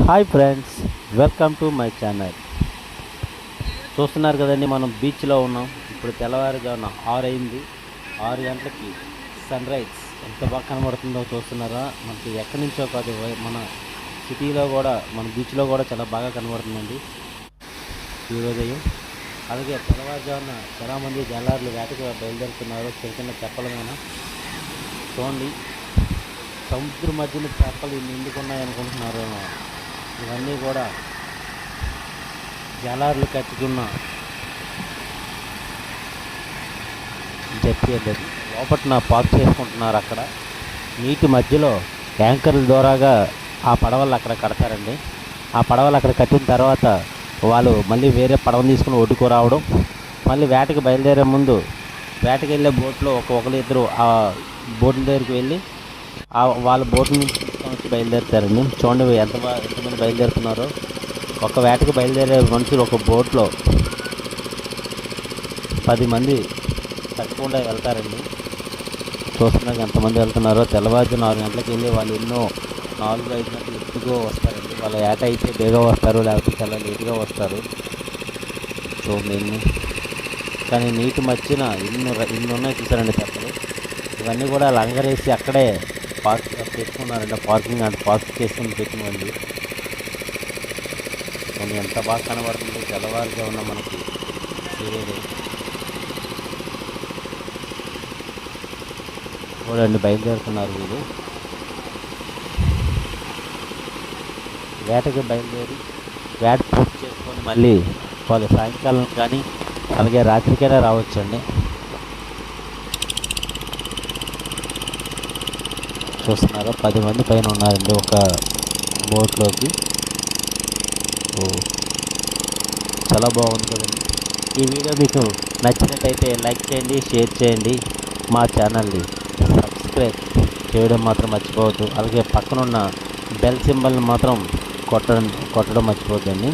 Hi friends, welcome to my channel. చూస్తున్నారు కదండి, మనం బీచ్లో ఉన్నాం. ఇప్పుడు తెల్లవారుజామున 6 అయింది. 6 గంటలకి సన్ రైజ్ ఎంత బాగా కనబడుతుందో చూస్తున్నారా. మనకి ఎక్కడి నుంచో కాదు, మన సిటీలో కూడా, మన బీచ్లో కూడా చాలా బాగా కనబడుతుందండి ఈ ఉదయం. అలాగే తెల్లవారుజామున చాలామంది జల్లార్లు వేటకు బయలుదేరుతున్నారు. చిన్న చిన్న తెప్పల మీద చూడండి, సముద్రం మధ్యన తెప్పలు ఎందుకు ఉన్నాయనుకుంటున్నారు. ఇవన్నీ కూడా జలార్లు కట్టుకున్న జట్టి అనేది లోపట్న పార్క్ చేసుకుంటున్నారు. అక్కడ నీటి మధ్యలో ట్యాంకర్ల ద్వారాగా ఆ పడవలు అక్కడ కడతారండి. ఆ పడవలు అక్కడ కట్టిన తర్వాత వాళ్ళు మళ్ళీ వేరే పడవలు తీసుకుని ఒడ్డుకు రావడం, మళ్ళీ వేటకి బయలుదేరే ముందు వేటకి వెళ్ళే బోట్లో ఒకరు ఇద్దరు ఆ బోట్ దగ్గరికి వెళ్ళి వాళ్ళ బోట్ని తీసుకొని వచ్చి బయలుదేరుతారండి. చూడండి ఎంతమంది బయలుదేరుతున్నారో. ఒక వేటకి బయలుదేరే మనుషులు ఒక బోట్లో 10 మంది తప్పకుండా వెళ్తారండి. చూస్తున్నాక ఎంతమంది వెళ్తున్నారో. తెల్లవారుజామున 6 గంటలకు వెళ్ళి వాళ్ళు ఎన్నో 4-5 గంటలు ఎక్కువగా వస్తారండి. వాళ్ళ వేట అయితే బేగా వస్తారు, లేకపోతే చాలా లేటుగా వస్తారు. చూడండి కానీ నీటి మధ్యన ఇన్ని ఉన్నాయి చూసారండి తెప్పలు. ఇవన్నీ కూడా లంగరేసి అక్కడే పార్క్ పెట్టుకున్నారండి. పార్క్ చేసుకుని పెట్టినవండి. మనం ఎంత బాగా కనబడుతుంది తెల్లవారుగా ఉన్న మనకి సూర్యుడు. చూడండి బయలుదేరుతున్నారు వీళ్ళు. వేటకి బయలుదేరి వేట పూర్తి చేసుకొని మళ్ళీ వాళ్ళు సాయంకాలం కానీ అలాగే రాత్రికైనా రావచ్చండి. చూస్తున్నారు 10 మంది పైన ఉన్నారండి ఒక బోట్లోకి. చాలా బాగుంది కదండి. ఈ వీడియో మీకు నచ్చినట్టయితే లైక్ చేయండి, షేర్ చేయండి. మా ఛానల్ని సబ్స్క్రైబ్ చేయడం మాత్రం మర్చిపోవద్దు. అలాగే పక్కనున్న బెల్ సింబల్ని మాత్రం కొట్టడం మర్చిపోవద్దండి.